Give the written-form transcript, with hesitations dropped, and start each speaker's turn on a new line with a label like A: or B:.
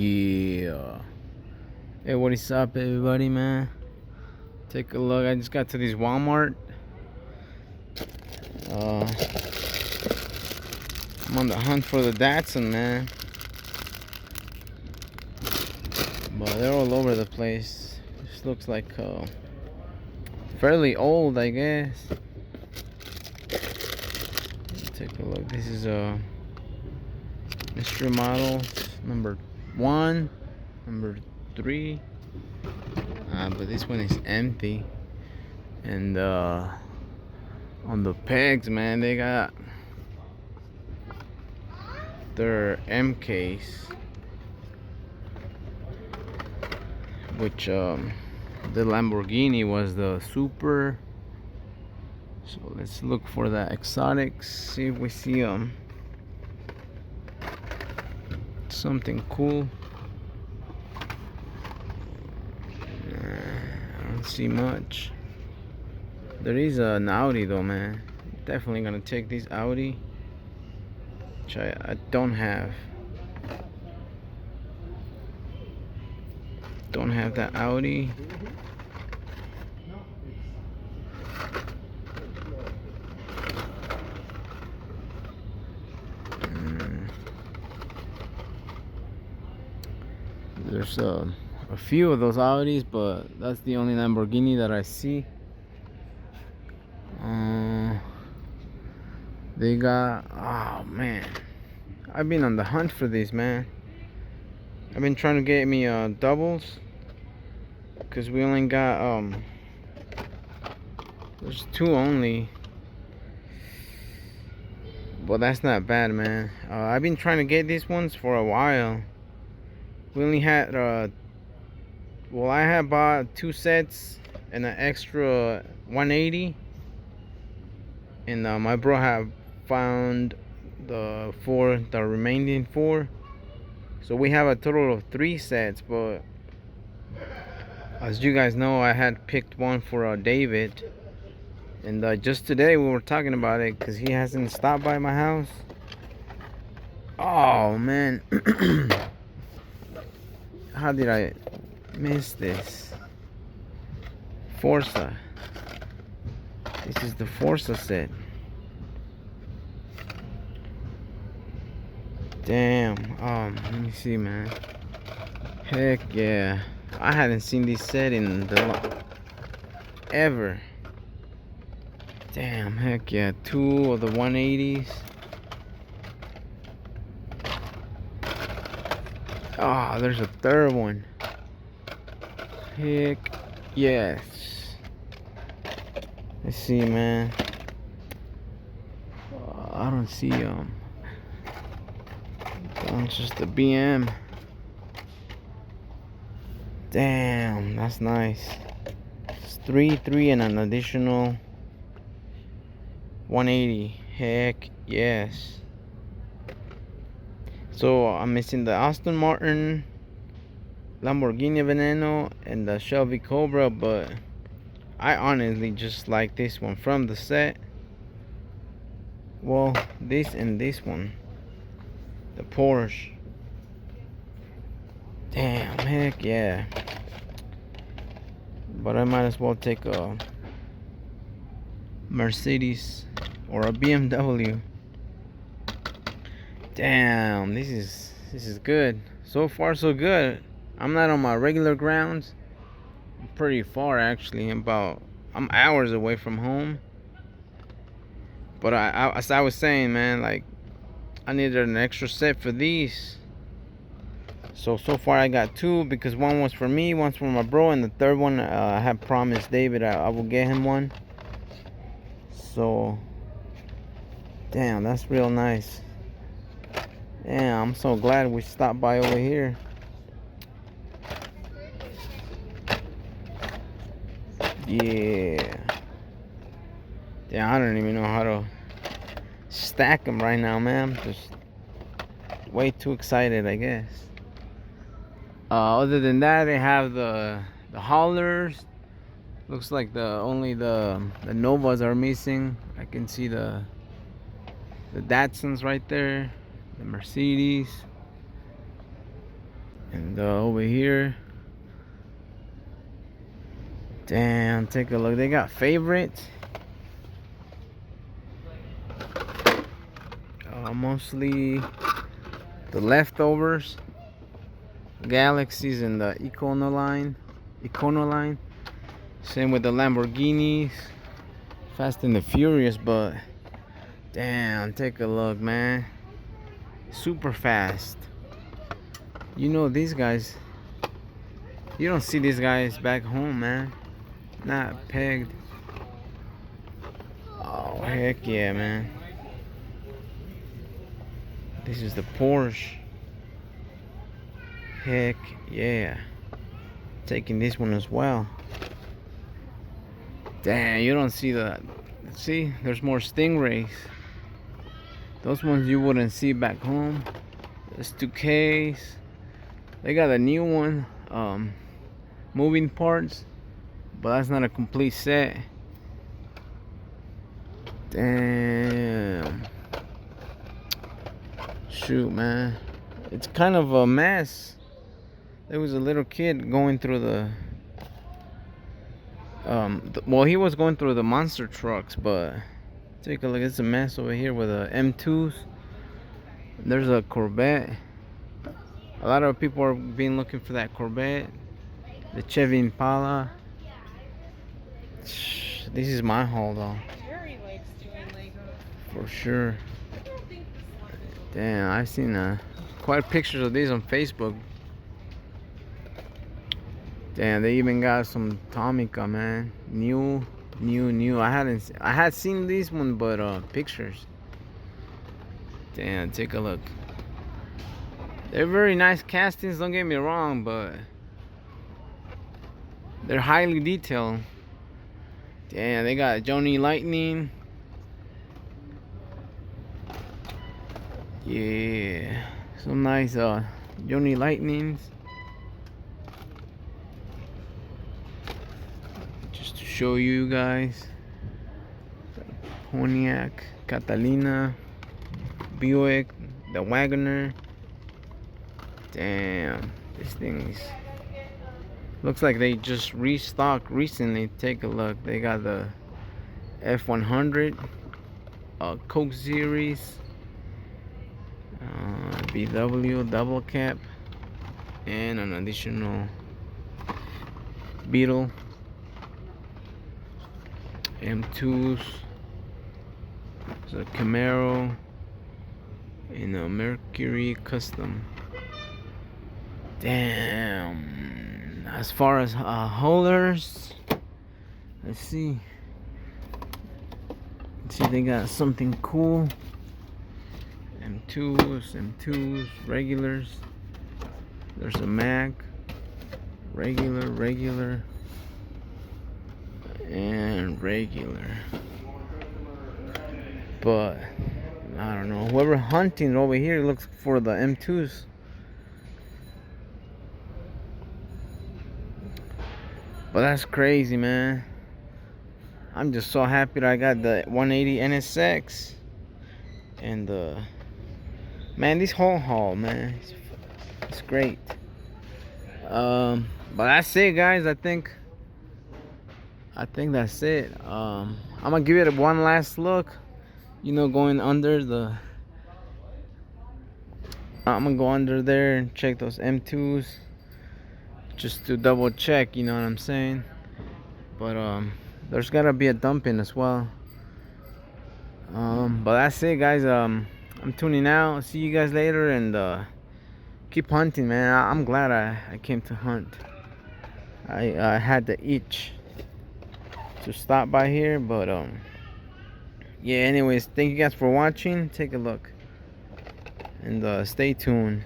A: Yeah. Hey, what is up, everybody, man? Take a look. I just got to this Walmart. Uh, I'm on the hunt for the Datsun, man. But they're all over the place. This looks like fairly old, I guess. Take a look. This is a mystery model number 1, number 3. But this one is empty. And on the pegs, man, they got their MKs, which the Lamborghini was the Super. So let's look for the exotics, see if we see something cool. I don't see much. There is an Audi though, man. Definitely gonna take this Audi, which I don't have. Don't have that Audi. There's a few of those Audis, but that's the only Lamborghini that I see. They got, oh man, I've been on the hunt for these, man. I've been trying to get me doubles, because we only got there's 2 only. Well, that's not bad, man. I've been trying to get these ones for a while. We only had well, I had bought 2 sets and an extra 180, and my bro had found the remaining 4. So we have a total of 3 sets, but as you guys know, I had picked one for David, and just today we were talking about it because he hasn't stopped by my house. Oh man. How did I miss this? Forza. This is the Forza set. Damn. Let me see, man. Heck yeah. I hadn't seen this set in ever. Damn, heck yeah. 2 of the 180s. Ah, there's a 3rd one. Heck yes. Let's see, man. I don't see it's just a BM. Damn, that's nice. It's 3 and an additional 180. Heck yes. So I'm missing the Aston Martin, Lamborghini Veneno, and the Shelby Cobra, but I honestly just like this one from the set. Well, this and this one, the Porsche. Damn, heck yeah. But I might as well take a Mercedes or a BMW. Damn, this is good. So far so good. I'm not on my regular grounds. I'm pretty far actually. I'm hours away from home. But as I was saying, man, like I needed an extra set for these. So far I got 2, because one was for me, one's for my bro, and the 3rd one I had promised David I will get him one. So damn, that's real nice. Yeah, I'm so glad we stopped by over here. Yeah. Yeah, I don't even know how to stack them right now, man. I'm just way too excited, I guess. Other than that, they have the haulers. Looks like only the Novas are missing. I can see the Datsuns right there, the Mercedes, And over here, damn, take a look. They got favorites. Mostly the leftovers, Galaxies, and the Econoline. Same with the Lamborghinis, Fast and the Furious. But damn, take a look, man. Super fast. You know these guys. You don't see these guys back home, man. Not pegged. Oh, heck yeah, man. This is the Porsche. Heck yeah. Taking this one as well. Damn, you don't see the... See, there's more Stingrays. Those ones you wouldn't see back home. There's 2Ks. They got a new one. Moving parts. But that's not a complete set. Damn. Shoot, man. It's kind of a mess. There was a little kid going through well, he was going through the monster trucks, but take a look. It's a mess over here with the M2s. There's a Corvette. A lot of people are been looking for that Corvette. The Chevy Impala. This is my haul, though. For sure. Damn, I've seen quite pictures of these on Facebook. Damn, they even got some Tomica, man. New. I had seen these one, but pictures. Damn, take a look. They're very nice castings, don't get me wrong, but they're highly detailed. Damn, they got Johnny Lightning. Yeah, some nice Johnny Lightnings. Just to show you guys. Pontiac, Catalina, Buick, the Wagoner. Damn, this thing is... Looks like they just restocked recently. Take a look. They got the F100, Coke Series, BW double cab, and an additional Beetle, M2s, the Camaro, and a Mercury Custom. Damn. As far as holders, let's see. They got something cool. M2s, regulars. There's a Mac, regular, and regular. But I don't know. Whoever hunting over here looks for the M2s. But that's crazy, man. I'm just so happy that I got the 180 NSX. And man, this whole haul, man, it's great. But that's it, guys. I think that's it. I'm gonna give it one last look. You know, going under the... I'm gonna go under there and check those M2s. Just to double check, you know what I'm saying? But there's gotta be a dumping as well. But that's it, guys. I'm tuning out. See you guys later, and keep hunting, man. I'm glad I came to hunt. I had the itch to stop by here, but yeah, anyways, thank you guys for watching. Take a look and stay tuned.